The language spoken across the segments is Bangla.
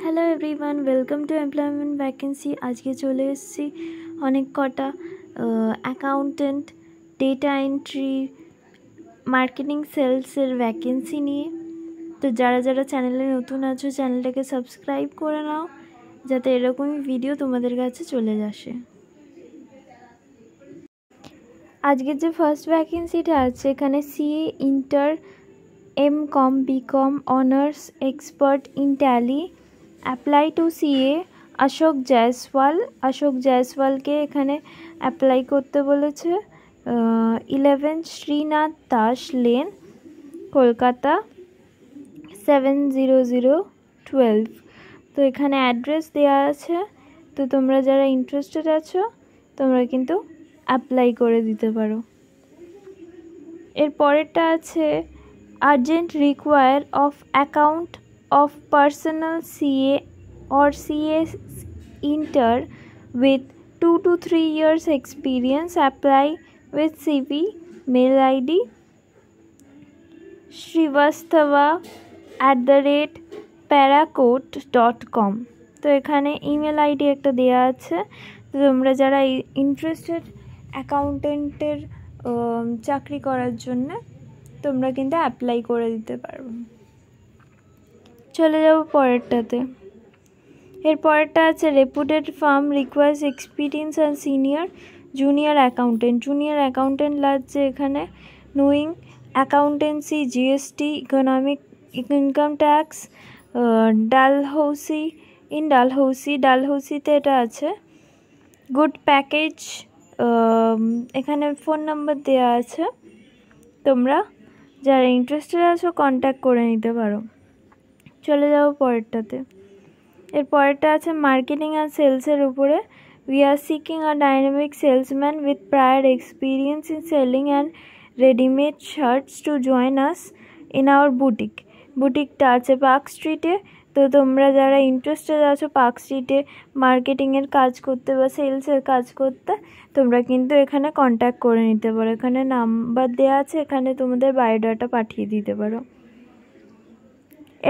Hello everyone, welcome to employment vacancy. আজকে চলে এসেছি অনেক কটা অ্যাকাউন্টেন্ট, ডেটা এন্ট্রি, মার্কেটিং সেলসের ভ্যাকেন্সি নিয়ে। তো যারা যারা চ্যানেলে নতুন আছো চ্যানেলটাকে সাবস্ক্রাইব করে নাও, যাতে এরকমই ভিডিও তোমাদের কাছে চলে আসে। আজকের যে ফার্স্ট ভ্যাকেন্সিটা আছে, এখানে CA inter, MCom, BCom, honours, expert in Tally, apply to CA Ashok জয়সওয়ালকে এখানে অ্যাপ্লাই করতে বলেছে। 11 শ্রীনাথ দাস লেন, কলকাতা 70012। তো এখানে অ্যাড্রেস দেওয়া আছে। তো তোমরা যারা ইন্টারেস্টেড আছো তোমরা কিন্তু অ্যাপ্লাই করে দিতে পারো। এর পরেরটা আছে urgent require of account of personal CA or CA inter with 2 to 3 years experience. Apply with CV, mail ID shrivastava@paracoat.com। তো এখানে ইমেল আইডি একটা দেওয়া আছে। তো তোমরা যারা ইন্টারেস্টেড অ্যাকাউন্টেন্টের চাকরি করার জন্য তোমরা কিন্তু অ্যাপ্লাই করে দিতে পারো। চলে যাব পরেরটাতে। এর পরেরটা আছে reputed firm requires experience and junior accountant লাগছে এখানে। Knowing accountancy, GST, income tax, ডালহৌসিতে এটা আছে। গুড প্যাকেজ, এখানে ফোন নাম্বার দেওয়া আছে। তোমরা যারা ইন্টারেস্টেড আছো কন্ট্যাক্ট করে নিতে পারো। চলে যাবো পরেরটাতে। এর পরেরটা আছে মার্কেটিং অ্যান্ড সেলসের উপরে। We are seeking a dynamic salesman with prior experience in selling and readymade shirts to join us in our বুটিকটা আছে পার্ক স্ট্রিটে। তো তোমরা যারা ইন্টারেস্টেড আছো পার্ক স্ট্রিটে মার্কেটিংয়ের কাজ করতে বা সেলসের কাজ করতে, তোমরা কিন্তু এখানে কন্ট্যাক্ট করে নিতে পারো। এখানে নাম্বার দেওয়া আছে, এখানে তোমাদের বায়োডাটা পাঠিয়ে দিতে পারো।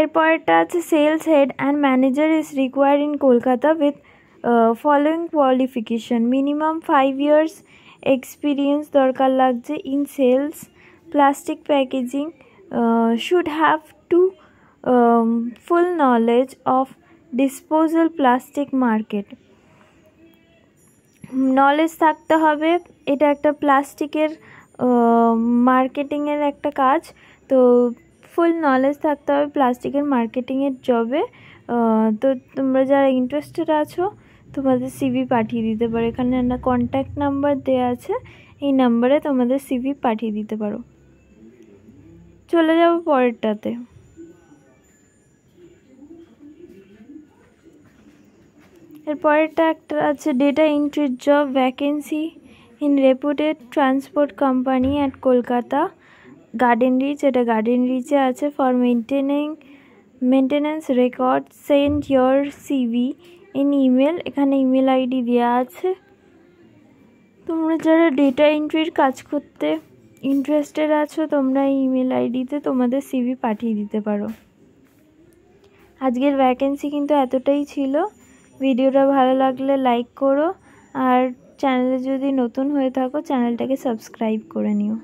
এরপরটা আছে sales head and manager is required in Kolkata with following qualification. Minimum 5 years experience দরকার লাগছে in sales, plastic packaging, should have to full knowledge of disposal plastic market. Knowledge থাকতে হবে, এটা একটা প্লাস্টিকের মার্কেটিংয়ের একটা কাজ। তো ফুল নলেজ থাকতে হবে প্লাস্টিকের মার্কেটিংয়ের জবে। তো তোমরা যারা ইন্টারেস্টেড আছো তোমাদের সিভি পাঠিয়ে দিতে পারো। এখানে একটা কন্ট্যাক্ট নাম্বার দেওয়া আছে, এই নাম্বারে তোমাদের সিভি পাঠিয়ে দিতে পারো। চলে যাব পরেরটাতে। এর পরেরটা একটা আছে ডেটা এন্ট্রির job vacancy in reputed transport company at Kolkata Garden Reach. এটা গার্ডেন রিচে আছে। For maintenance record send your CV in email. এখানে ইমেল আইডি দেওয়া আছে। তোমরা যারা ডেটা এন্ট্রির কাজ করতে ইন্টারেস্টেড আছো তোমরা ইমেল আইডিতে তোমাদের সিভি পাঠিয়ে দিতে পারো। আজকের ভ্যাকেন্সি কিন্তু এতটাই ছিল। ভিডিওটা ভালো লাগলে লাইক করো, আর চ্যানেলে যদি নতুন হয়ে থাকো চ্যানেলটাকে সাবস্ক্রাইব করে নিও।